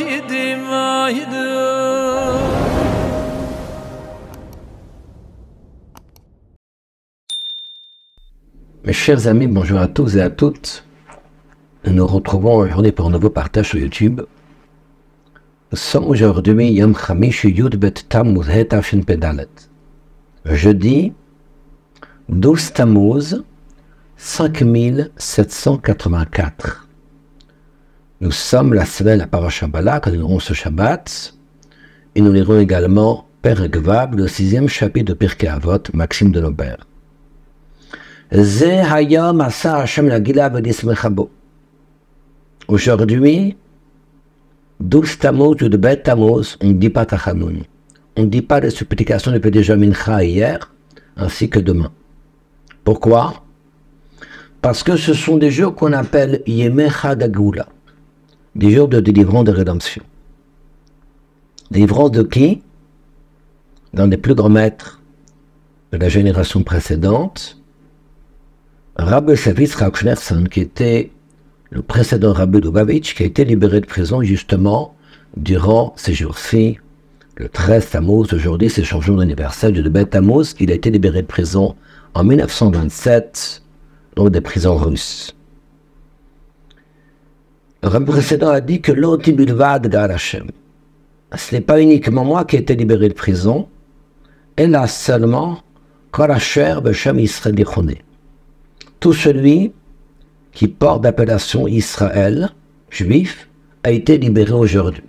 Mes chers amis, bonjour à tous et à toutes. Nous nous retrouvons aujourd'hui pour un nouveau partage sur YouTube. Nous sommes aujourd'hui Yom Chamish Yud Bet Tammuz Het Tafshin Pedalet. Jeudi 12 Tammuz 5784. Nous sommes la semaine à Parashat Balak, que nous lirons ce Shabbat. Et nous lirons également Perek Vav, le 6e chapitre de Pirkei Avot, Maxime de Nobert. Aujourd'hui, 12 Tammuz, de Bet Tammuz, on ne dit pas Tachanoun. On ne dit pas les supplications depuis déjà Mincha hier, ainsi que demain. Pourquoi? Parce que ce sont des jours qu'on appelle Yemei Chag HaGeula, des jours de délivrance de rédemption. Délivrance de qui? Dans les plus grands maîtres de la génération précédente, Rabbi Yitzchak Schneerson, qui était le précédent Rabbi Lubavitch, qui a été libéré de prison justement durant ces jours-ci, le 13 Tammuz. Aujourd'hui, c'est son jour d'anniversaire du Bet Tammuz. Il a été libéré de prison en 1927, donc des prisons russes. Le Rabbi précédent a dit que l'Oti Bilvad Gal Hashem. Ce n'est pas uniquement moi qui ai été libéré de prison, et là seulement Kol Asher B'Shem Yisrael Yichoneh. Tout celui qui porte l'appellation Israël, juif, a été libéré aujourd'hui.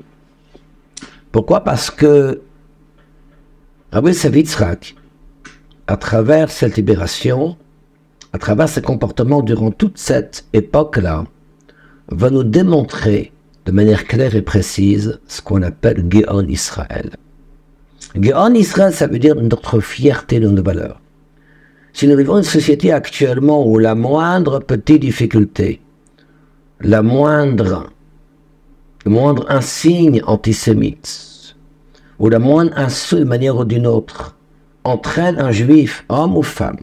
Pourquoi? Parce que Rabbi Yitzchak, à travers cette libération, à travers ses comportements durant toute cette époque-là, va nous démontrer de manière claire et précise ce qu'on appelle Géon Israël. Géon Israël, ça veut dire notre fierté de nos valeurs. Si nous vivons une société actuellement où la moindre petite difficulté, le moindre insigne antisémite, ou la moindre insulte d'une manière ou d'une autre, entraîne un juif, homme ou femme,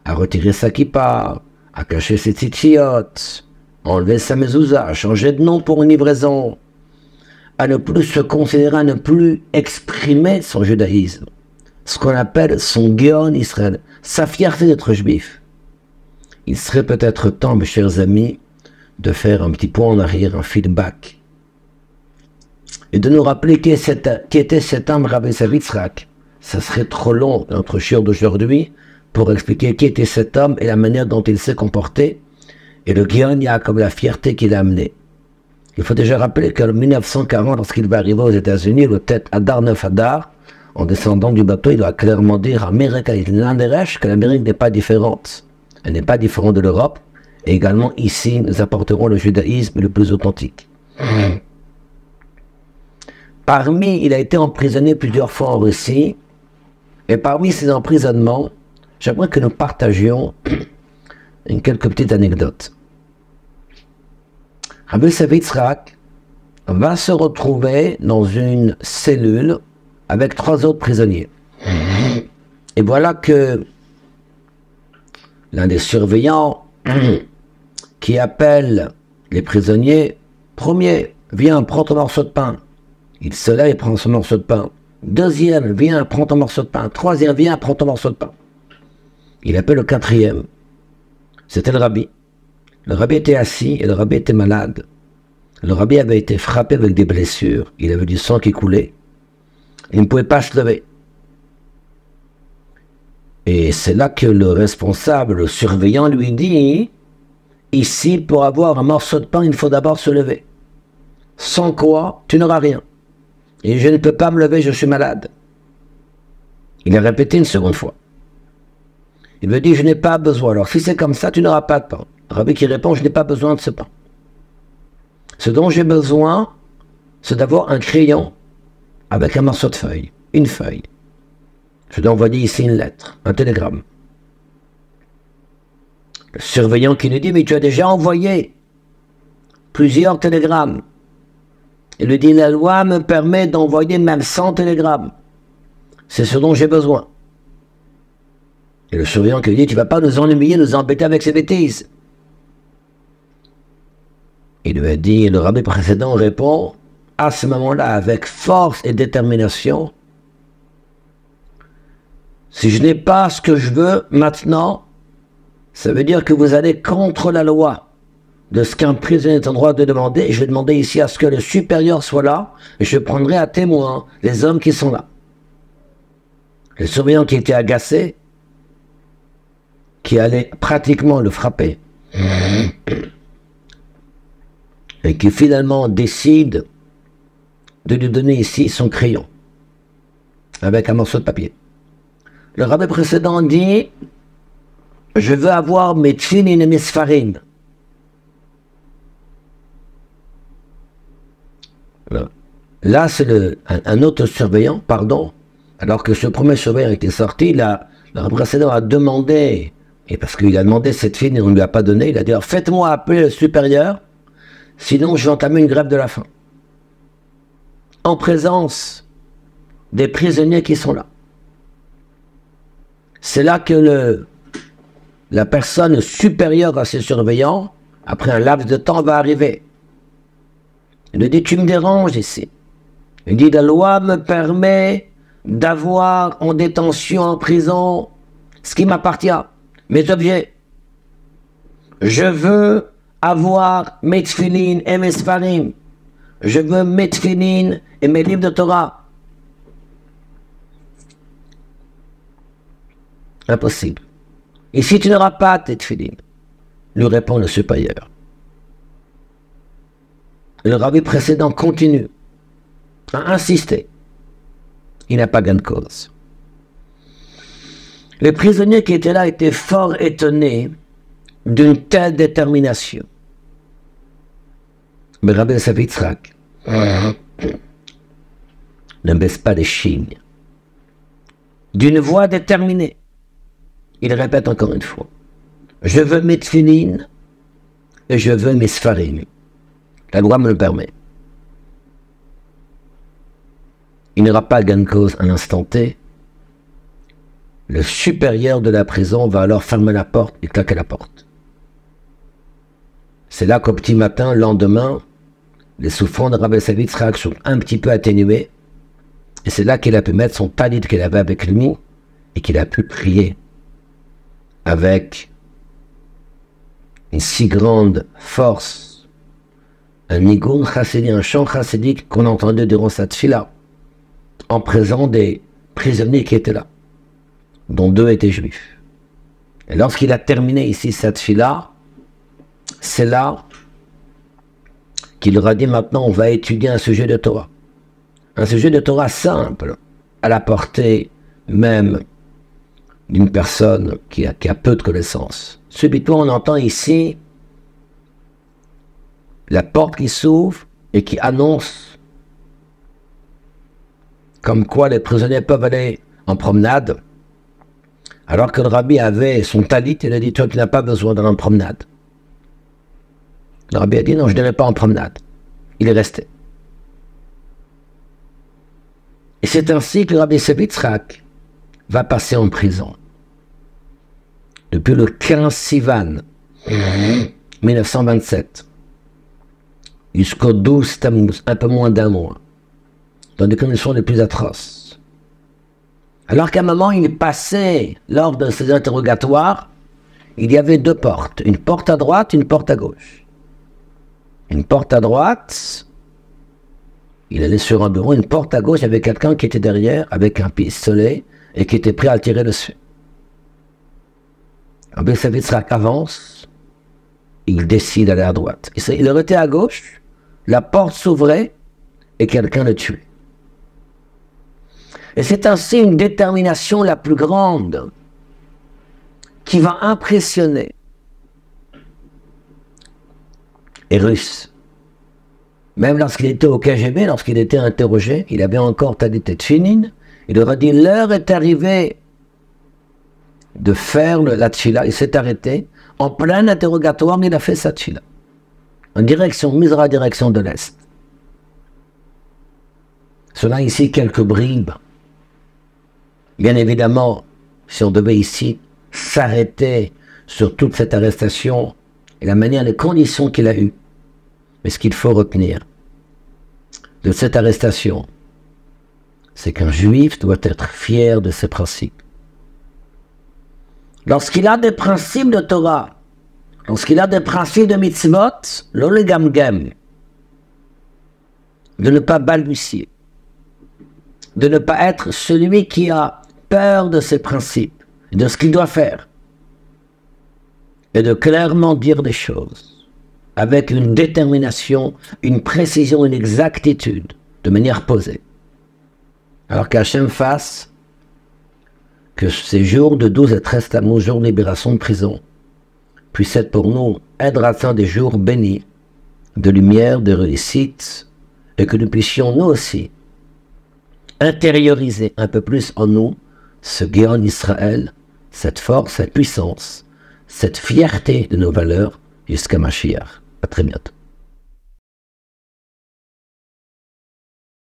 à retirer sa kippa, à cacher ses tzitzit, enlever sa mezouza, à changer de nom pour une livraison, à ne plus se considérer, à ne plus exprimer son judaïsme, ce qu'on appelle son Géon Israël, sa fierté d'être juif. Il serait peut-être temps, mes chers amis, de faire un petit point en arrière, un feedback, et de nous rappeler qui était cet homme, Rabbi Yitzchak. Ça serait trop long, notre shiur d'aujourd'hui, pour expliquer qui était cet homme et la manière dont il s'est comporté, et le Géon Yaakov, la fierté qu'il a amenée. Il faut déjà rappeler qu'en 1940, lorsqu'il va arriver aux États-Unis, le tête Adar 9 Adar, en descendant du bateau, il doit clairement dire à Amérique, que l'Amérique n'est pas différente. Elle n'est pas différente de l'Europe. Et également, ici, nous apporterons le judaïsme le plus authentique. Il a été emprisonné plusieurs fois en Russie. Et parmi ces emprisonnements, j'aimerais que nous partagions quelques petites anecdotes. Rabbi Yitzchak va se retrouver dans une cellule avec 3 autres prisonniers. Et voilà que l'un des surveillants qui appelle les prisonniers, premier, viens, prends ton morceau de pain. Il se lève et prend son morceau de pain. Deuxième, viens, prends ton morceau de pain. Troisième, viens, prends ton morceau de pain. Il appelle le 4e. C'était le rabbi. Le rabbi était assis et le rabbi était malade. Le rabbi avait été frappé avec des blessures. Il avait du sang qui coulait. Il ne pouvait pas se lever. Et c'est là que le responsable, le surveillant, lui dit, ici, pour avoir un morceau de pain, il faut d'abord se lever. Sans quoi, tu n'auras rien. Et je ne peux pas me lever, je suis malade. Il a répété une seconde fois. Il me dit, je n'ai pas besoin. Alors, si c'est comme ça, tu n'auras pas de pain. Le rabbi qui répond, je n'ai pas besoin de ce pain. Ce dont j'ai besoin, c'est d'avoir un crayon avec un morceau de feuille, une feuille. Je dois envoyer ici une lettre, un télégramme. Le surveillant qui lui dit, mais tu as déjà envoyé plusieurs télégrammes. Il lui dit, la loi me permet d'envoyer même 100 télégrammes. C'est ce dont j'ai besoin. Et le surveillant qui lui dit, tu ne vas pas nous ennuyer, nous embêter avec ces bêtises. Il lui a dit, le rabbi précédent répond, à ce moment-là, avec force et détermination, si je n'ai pas ce que je veux maintenant, ça veut dire que vous allez contre la loi de ce qu'un prisonnier est en droit de demander, et je vais demander ici à ce que le supérieur soit là, et je prendrai à témoin les hommes qui sont là. Le surveillant qui était agacé, qui allait pratiquement le frapper, et qui finalement décide de lui donner ici son crayon, avec un morceau de papier. Le rabbin précédent dit, je veux avoir mes tfilin et mes sfarim. Là, c'est un autre surveillant, pardon, alors que ce premier surveillant était sorti, le rabbin précédent a demandé, et parce qu'il a demandé cette fille, et on ne lui a pas donné, il a dit, faites-moi appeler le supérieur, sinon je vais entamer une grève de la faim. En présence des prisonniers qui sont là. C'est là que la personne supérieure à ses surveillants, après un laps de temps, va arriver. Il lui dit, tu me déranges ici. Il dit, la loi me permet d'avoir en détention, en prison, ce qui m'appartient, mes objets. Je veux avoir mes tfilin et mes sfarim. Je veux mes tfilin et mes livres de Torah. Impossible. Et si tu n'auras pas tes tfilin, lui répond le supérieur. Le rabbi précédent continue à insister. Il n'a pas gain de cause. Les prisonniers qui étaient là étaient fort étonnés d'une telle détermination. Mais Rabbi Yitzhak ne baisse pas les chignes. D'une voix déterminée, il répète encore une fois, je veux mes tfilin et je veux mes sfarim. La loi me le permet. Il n'aura pas gain de cause à l'instant T. Le supérieur de la prison va alors fermer la porte et claquer la porte. C'est là qu'au petit matin, le lendemain, les souffrances de Rabbi Yitzhak sont un petit peu atténuées. Et c'est là qu'il a pu mettre son talit qu'il avait avec lui et qu'il a pu prier avec une si grande force. Un nigun chassidique, un chant chassidique qu'on entendait durant cette tfila, en présence des prisonniers qui étaient là, dont 2 étaient juifs. Et lorsqu'il a terminé ici cette tfila, c'est là qu'il leur a dit maintenant on va étudier un sujet de Torah. Un sujet de Torah simple, à la portée même d'une personne qui a peu de connaissances. Subitement on entend ici la porte qui s'ouvre et qui annonce comme quoi les prisonniers peuvent aller en promenade, alors que le rabbi avait son talit, il a dit toi tu n'as pas besoin d'aller en promenade. Le rabbi a dit non, je n'irai pas en promenade. Il est resté. Et c'est ainsi que le rabbi Yitzhak va passer en prison. Depuis le 15 Sivan 1927 jusqu'au 12 Tammuz, un peu moins d'un mois, dans des conditions les plus atroces. Alors qu'à un moment, il passait, lors de ces interrogatoires, il y avait 2 portes, une porte à droite, une porte à gauche. Une porte à droite, il allait sur un bureau, une porte à gauche, il y avait quelqu'un qui était derrière, avec un pistolet, et qui était prêt à le tirer dessus. Rabbi Yitzhak avance, il décide d'aller à droite. Il aurait été à gauche, la porte s'ouvrait, et quelqu'un le tuait. Et c'est ainsi une détermination la plus grande qui va impressionner les Russes. Même lorsqu'il était au KGB, lorsqu'il était interrogé, il avait encore talit et tfilin, il leur a dit l'heure est arrivée de faire la tfila. Il s'est arrêté en plein interrogatoire, mais il a fait sa tfila en direction, Misra, direction de l'Est. Cela ici quelques bribes. Bien évidemment, si on devait ici s'arrêter sur toute cette arrestation et la manière, les conditions qu'il a eues, mais ce qu'il faut retenir, de cette arrestation, c'est qu'un juif doit être fier de ses principes. Lorsqu'il a des principes de Torah, lorsqu'il a des principes de mitzvot, l'olegamgem, de ne pas balbutier, de ne pas être celui qui a peur de ses principes, de ce qu'il doit faire, et de clairement dire des choses, avec une détermination, une précision, une exactitude, de manière posée. Alors qu'Hachem fasse que ces jours de 12 et 13 Tammuz, jours de libération de prison, puissent être pour nous, Edratan, des jours bénis, de lumière, de réussite, et que nous puissions nous aussi intérioriser un peu plus en nous ce Géon Israël, cette force, cette puissance, cette fierté de nos valeurs jusqu'à Mashiach. À très bientôt.